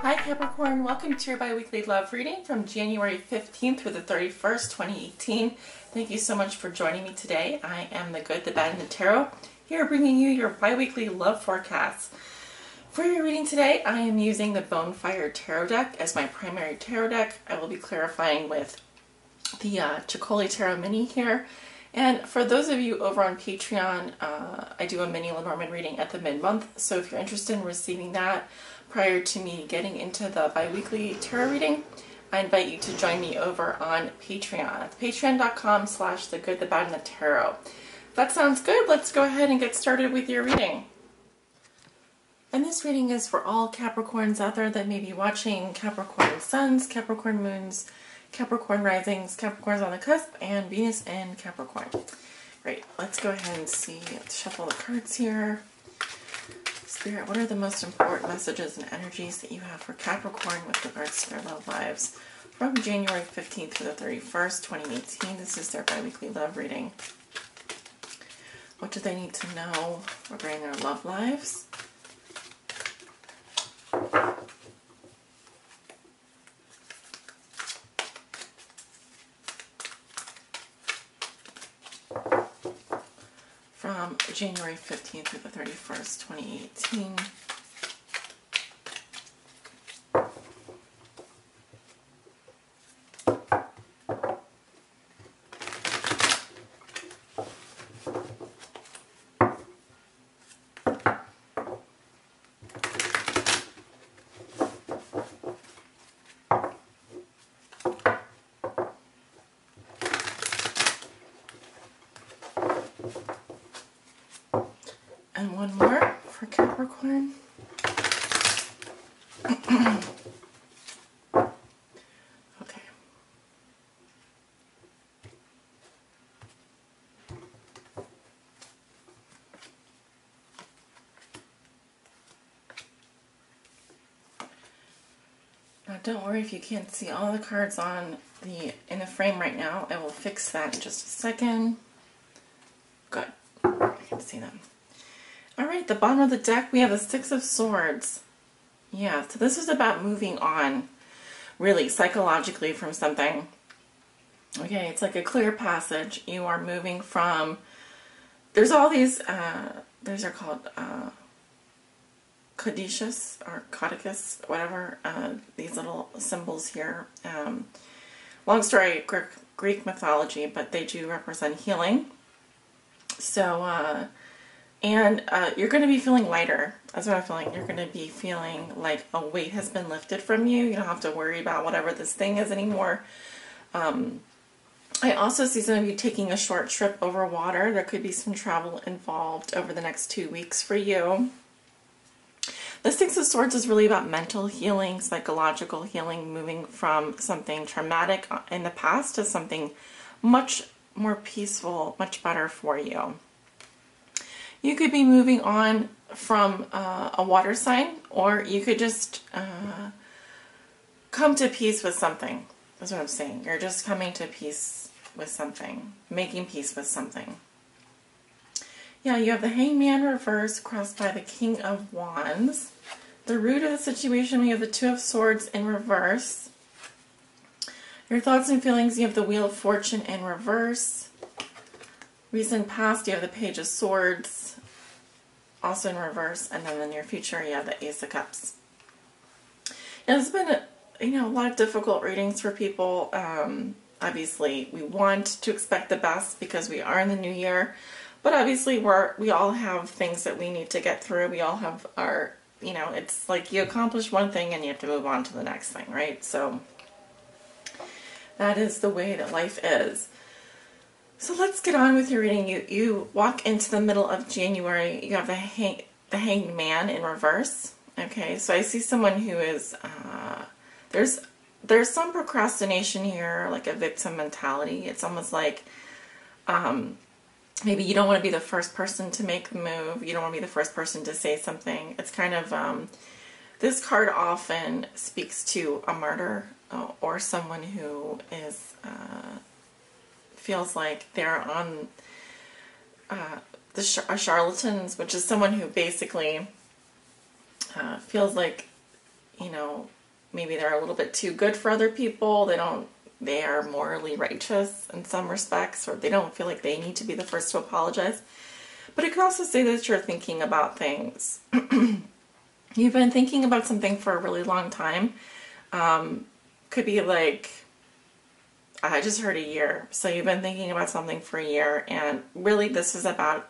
Hi Capricorn, welcome to your bi-weekly love reading from January 15th through the 31st, 2018. Thank you so much for joining me today. I am the good, the bad, and the tarot, here bringing you your bi-weekly love forecasts. For your reading today, I am using the Bonefire Tarot deck as my primary tarot deck. I will be clarifying with the Nicole Tarot Mini here. And for those of you over on Patreon, I do a mini Lenormand reading at the mid-month, so if you're interested in receiving that prior to me getting into the bi-weekly tarot reading, I invite you to join me over on Patreon. It's patreon.com/the good, the bad, and the tarot. If that sounds good, let's go ahead and get started with your reading. And this reading is for all Capricorns out there that may be watching Capricorn Suns, Capricorn Moons, Capricorn Risings, Capricorns on the Cusp, and Venus in Capricorn. Great, let's go ahead and see. Let's shuffle the cards here. Spirit, what are the most important messages and energies that you have for Capricorn with regards to their love lives from January 15th to the 31st, 2018? This is their bi-weekly love reading. What do they need to know regarding their love lives? From January 15th through the 31st, 2018. And one more for Capricorn. Okay. Now don't worry if you can't see all the cards in the frame right now. I will fix that in just a second. Good. I can see them. Alright, the bottom of the deck, we have the Six of Swords. Yeah, so this is about moving on, really, psychologically from something. Okay, it's like a clear passage. You are moving from, there's all these, these are called codices, or codicus, whatever, these little symbols here. Long story, Greek mythology, but they do represent healing. So, and you're going to be feeling lighter. That's what I'm feeling. You're going to be feeling like a weight has been lifted from you. You don't have to worry about whatever this thing is anymore. I also see some of you taking a short trip over water. There could be some travel involved over the next 2 weeks for you. The Six of Swords is really about mental healing, psychological healing, moving from something traumatic in the past to something much more peaceful, much better for you. You could be moving on from a water sign, or you could just come to peace with something. That's what I'm saying. You're just coming to peace with something, making peace with something. Yeah, you have the Hangman reverse crossed by the King of Wands. The root of the situation, we have the Two of Swords in reverse. Your thoughts and feelings, you have the Wheel of Fortune in reverse. Recent past, you have the Page of Swords, also in reverse, and then in the near future, you have the Ace of Cups. And it's been, a lot of difficult readings for people. Obviously, we want to expect the best because we are in the new year, but obviously, we all have things that we need to get through. We all have our, it's like you accomplish one thing and you have to move on to the next thing, right? So that is the way that life is. So let's get on with your reading. You walk into the middle of January. You have the Hanged Man in reverse. Okay, so I see someone who is, there's some procrastination here, like a victim mentality. It's almost like maybe you don't want to be the first person to make the move. You don't want to be the first person to say something. It's kind of, this card often speaks to a martyr or someone who is, feels like they're on charlatans, which is someone who basically feels like you know, maybe they're a little bit too good for other people. They are morally righteous in some respects, or they don't feel like they need to be the first to apologize. But it could also say that you're thinking about things. You've been thinking about something for a really long time. Could be like, I just heard a year. So you've been thinking about something for a year, and really this is about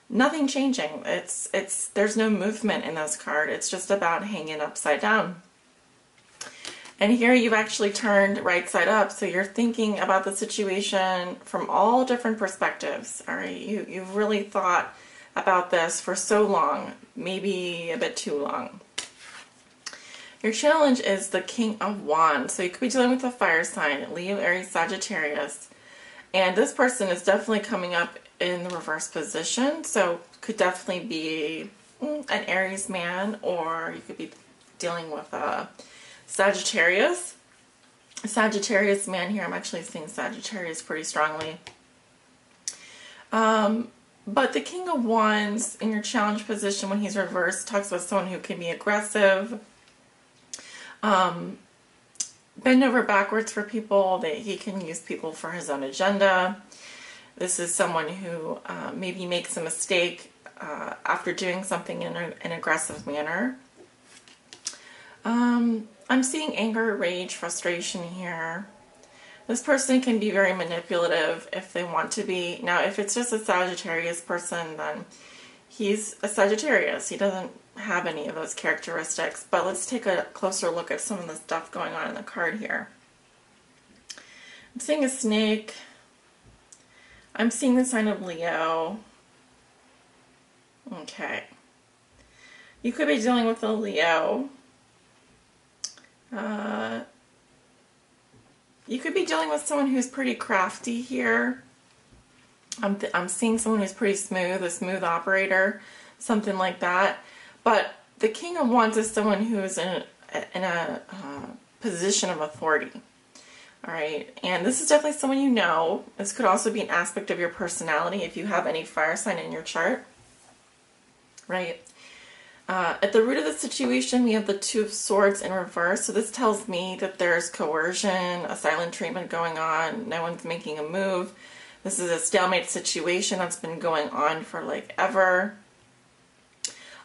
nothing changing. There's no movement in this card. It's just about hanging upside down. And here you've actually turned right side up, so you're thinking about the situation from all different perspectives. All right, you've really thought about this for so long, maybe a bit too long. Your challenge is the King of Wands, so you could be dealing with a fire sign, Leo, Aries, Sagittarius, and this person is definitely coming up in the reverse position, so could definitely be an Aries man, or you could be dealing with a Sagittarius man here. I'm actually seeing Sagittarius pretty strongly. But the King of Wands in your challenge position when he's reversed talks about someone who can be aggressive, bend over backwards for people, that he can use people for his own agenda. This is someone who maybe makes a mistake after doing something in an aggressive manner. I'm seeing anger, rage, frustration here. This person can be very manipulative if they want to be. Now, if it's just a Sagittarius person, then he's a Sagittarius. He doesn't have any of those characteristics. But let's take a closer look at some of the stuff going on in the card here. I'm seeing a snake. I'm seeing the sign of Leo. Okay. You could be dealing with a Leo. You could be dealing with someone who's pretty crafty here. I'm seeing someone who's pretty smooth, a smooth operator, something like that. But the King of Wands is someone who is in a position of authority. All right, and this is definitely someone you know. This could also be an aspect of your personality if you have any fire sign in your chart. Right. At the root of the situation, we have the Two of Swords in reverse. So this tells me that there's coercion, a silent treatment going on. No one's making a move. This is a stalemate situation that's been going on for like ever.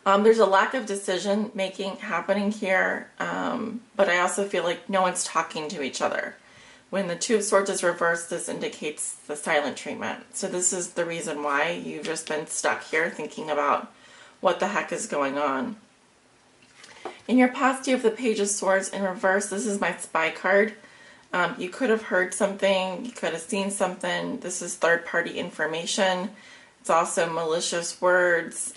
There's a lack of decision making happening here. But I also feel like no one's talking to each other. When the Two of Swords is reversed, this indicates the silent treatment. So this is the reason why you've just been stuck here thinking about what the heck is going on. In your past, you have the Page of Swords in reverse. This is my spy card. You could have heard something. You could have seen something. This is third-party information. It's also malicious words.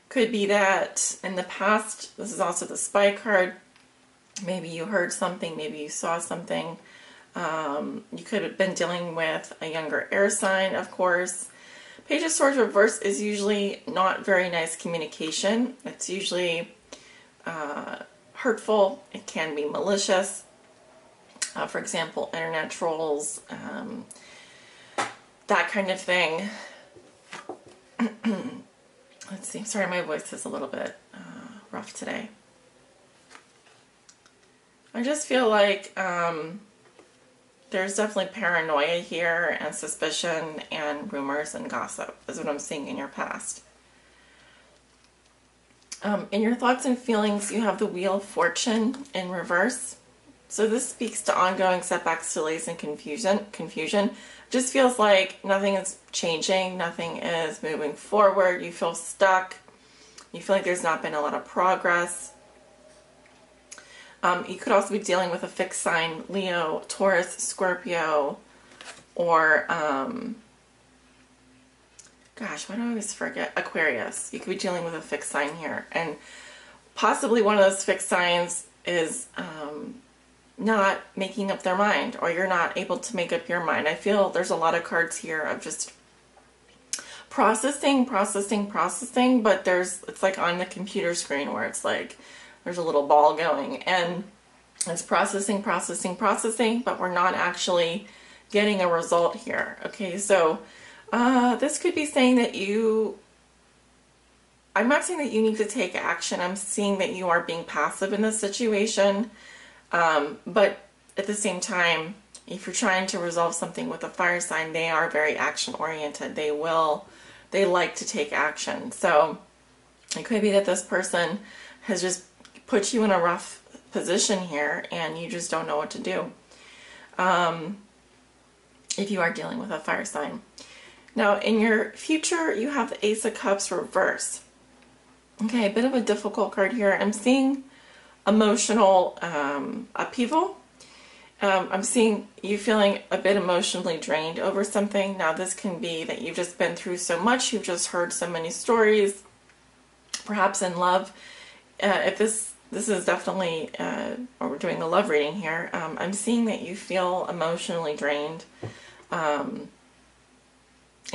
Could be that in the past, this is also the spy card. Maybe you heard something. Maybe you saw something. You could have been dealing with a younger air sign, of course. Page of Swords reverse is usually not very nice communication. It's usually hurtful. It can be malicious. For example, internet trolls, that kind of thing. Let's see. Sorry, my voice is a little bit rough today. I just feel like there's definitely paranoia here and suspicion and rumors and gossip is what I'm seeing in your past. In your thoughts and feelings, you have the Wheel of Fortune in reverse. So this speaks to ongoing setbacks, delays, and confusion. Just feels like nothing is changing, nothing is moving forward. You feel stuck. You feel like there's not been a lot of progress. You could also be dealing with a fixed sign, Leo, Taurus, Scorpio, or, gosh, why do I always forget? Aquarius. You could be dealing with a fixed sign here. And possibly one of those fixed signs is not making up their mind, or you're not able to make up your mind. I feel there's a lot of cards here of just processing, but it's like on the computer screen where it's like, there's a little ball going and it's processing, but we're not actually getting a result here. Okay, so this could be saying that you I'm not saying that you need to take action. I'm seeing that you are being passive in this situation. But at the same time, if you're trying to resolve something with a fire sign, they are very action oriented. They like to take action. So it could be that this person has just put you in a rough position here and you just don't know what to do. If you are dealing with a fire sign. Now, in your future, you have the Ace of Cups reverse. Okay, a bit of a difficult card here. I'm seeing emotional upheaval. I'm seeing you feeling a bit emotionally drained over something. Now, this can be that you've just been through so much. You've just heard so many stories, perhaps in love. If this is definitely, or we're doing a love reading here, I'm seeing that you feel emotionally drained. In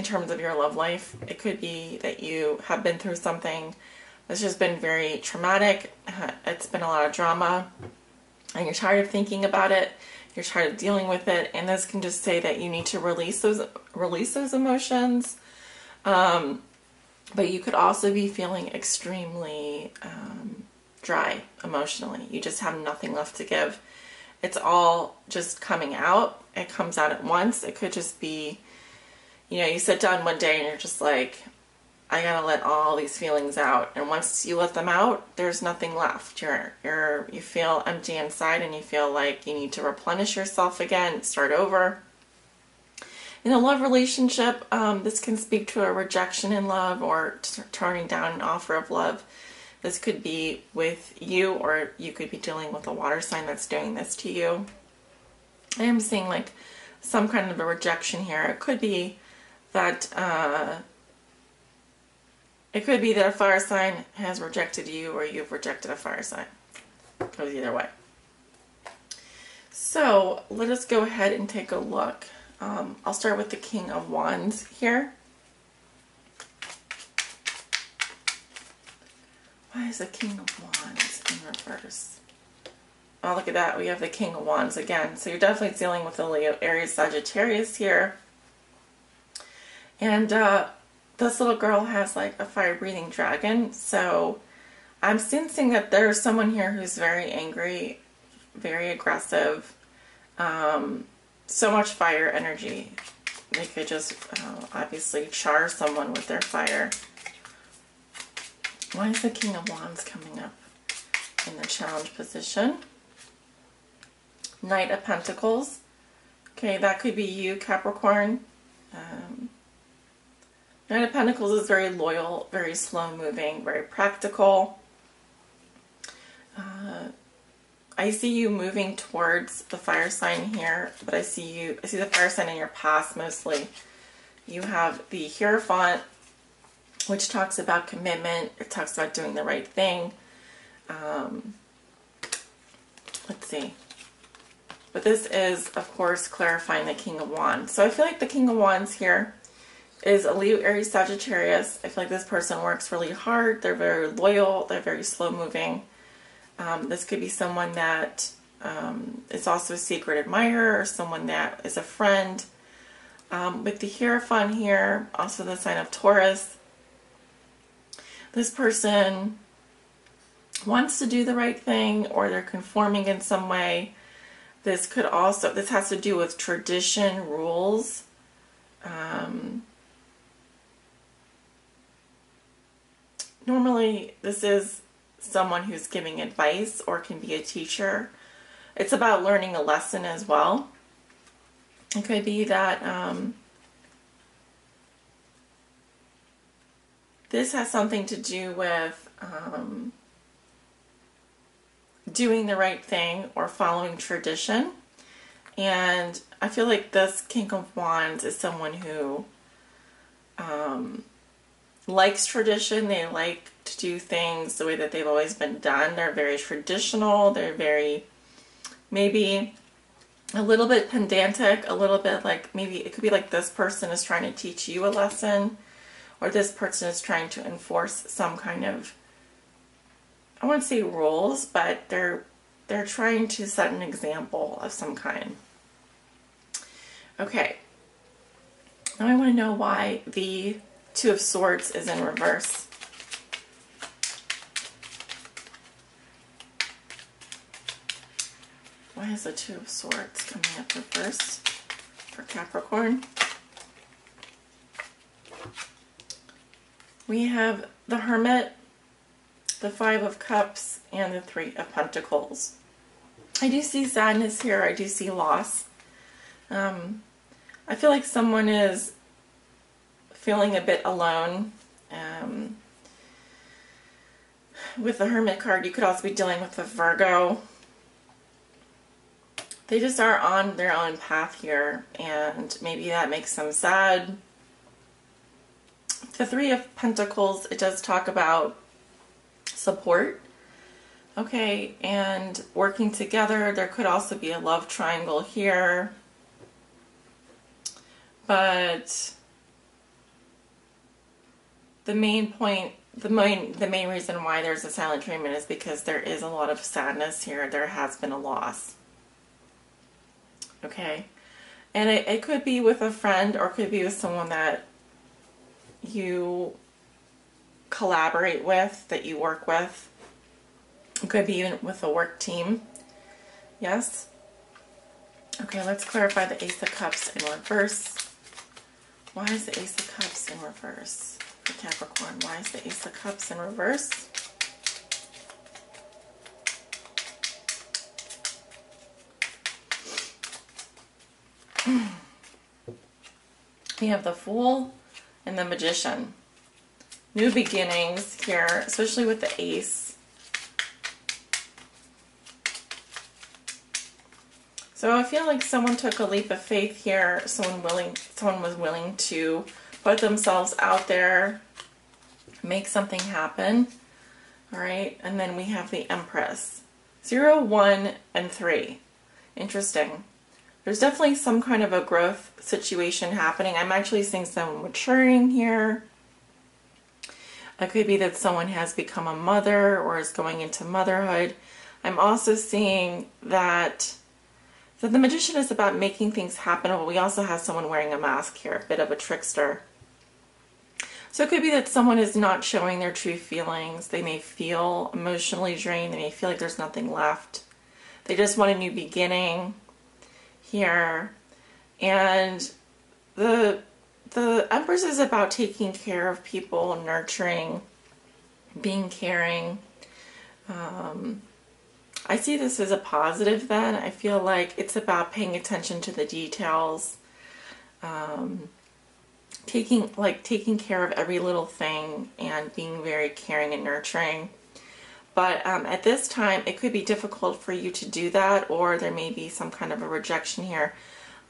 terms of your love life, it could be that you have been through something that's just been very traumatic. It's been a lot of drama, and you're tired of thinking about it. You're tired of dealing with it, and this can just say that you need to release those emotions. But you could also be feeling extremely dry emotionally. You just have nothing left to give. It's all just coming out. It comes out at once. It could just be, you know, you sit down one day and you're just like, I gotta let all these feelings out. And once you let them out, there's nothing left. You feel empty inside, and you feel like you need to replenish yourself again, start over. In a love relationship, this can speak to a rejection in love or turning down an offer of love. This could be with you, or you could be dealing with a water sign that's doing this to you. I am seeing like some kind of a rejection here. It could be that a fire sign has rejected you, or you've rejected a fire sign. It goes either way. So let us go ahead and take a look. I'll start with the King of Wands here. Why is the King of Wands in reverse? Oh, look at that. We have the King of Wands again. So you're definitely dealing with a Leo, Aries, Sagittarius here. And this little girl has like a fire-breathing dragon. So I'm sensing that there's someone here who's very angry, very aggressive, so much fire energy. They could just obviously char someone with their fire. Why is the King of Wands coming up in the challenge position? Knight of Pentacles. Okay, that could be you, Capricorn. Knight of Pentacles is very loyal, very slow-moving, very practical. I see you moving towards the fire sign here, but I see the fire sign in your past mostly. You have the Hierophant, which talks about commitment. It talks about doing the right thing. Let's see. But this is, of course, clarifying the King of Wands. So I feel like the King of Wands here is a Leo, Aries, Sagittarius. I feel like this person works really hard. They're very loyal. They're very slow-moving. This could be someone that is also a secret admirer, or someone that is a friend. With the Hierophant here, also the sign of Taurus. This person wants to do the right thing, or they're conforming in some way. This has to do with tradition, rules. Normally, this is someone who's giving advice, or can be a teacher. It's about learning a lesson as well. It could be that this has something to do with doing the right thing or following tradition. And I feel like this King of Wands is someone who likes tradition. They like to do things the way that they've always been done. They're very traditional. They're very, maybe a little bit pedantic, a little bit like, maybe it could be like this person is trying to teach you a lesson, or this person is trying to enforce some kind of, I wouldn't say rules, but they're trying to set an example of some kind. Okay. Now I want to know why the Two of Swords is in reverse. Why is the Two of Swords coming up reversed for Capricorn? We have the Hermit, the Five of Cups, and the Three of Pentacles. I do see sadness here. I do see loss. I feel like someone is feeling a bit alone. With the Hermit card, you could also be dealing with a Virgo. They just are on their own path here, and maybe that makes them sad. The Three of Pentacles, it does talk about support. Okay, and working together. There could also be a love triangle here. But the main point, the main reason why there's a silent treatment is because there is a lot of sadness here. There has been a loss. Okay, and it could be with a friend, or it could be with someone that you collaborate with, that you work with. It could be even with a work team. Yes. Okay, let's clarify the Ace of Cups in reverse. Why is the Ace of Cups in reverse for Capricorn? Why is the Ace of Cups in reverse? We have the Fool and the Magician. New beginnings here, especially with the Ace. So I feel like someone took a leap of faith here. Someone was willing to put themselves out there, make something happen. All right, and then we have the Empress. 0, 1, and 3. Interesting. There's definitely some kind of a growth situation happening. I'm actually seeing someone maturing here. It could be that someone has become a mother or is going into motherhood. I'm also seeing that the Magician is about making things happen, but we also have someone wearing a mask here, a bit of a trickster. So it could be that someone is not showing their true feelings. They may feel emotionally drained. They may feel like there's nothing left. They just want a new beginning here. And the Empress is about taking care of people, nurturing, being caring. I see this as a positive then. I feel like it's about paying attention to the details, taking care of every little thing and being very caring and nurturing. But at this time, it could be difficult for you to do that, or there may be some kind of a rejection here.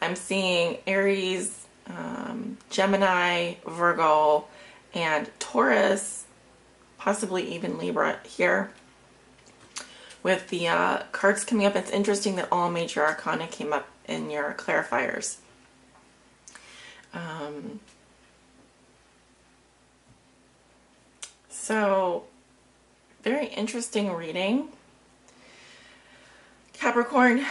I'm seeing Aries, Gemini, Virgo, and Taurus, possibly even Libra here. With the cards coming up, it's interesting that all major arcana came up in your clarifiers. So, very interesting reading. Capricorn,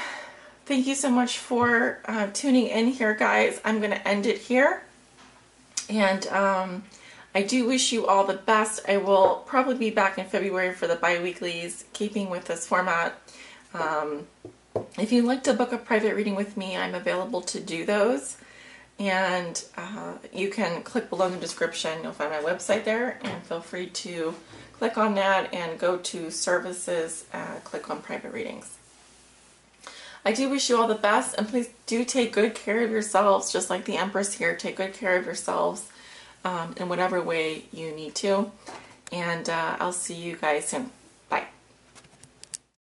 thank you so much for tuning in here, guys. I'm going to end it here. And I do wish you all the best. I will probably be back in February for the bi-weeklies, keeping with this format. If you'd like to book a private reading with me, I'm available to do those. And you can click below in the description. You'll find my website there, and feel free to click on that and go to services, click on private readings. I do wish you all the best, and please do take good care of yourselves, just like the Empress here. Take good care of yourselves in whatever way you need to. And I'll see you guys soon. Bye.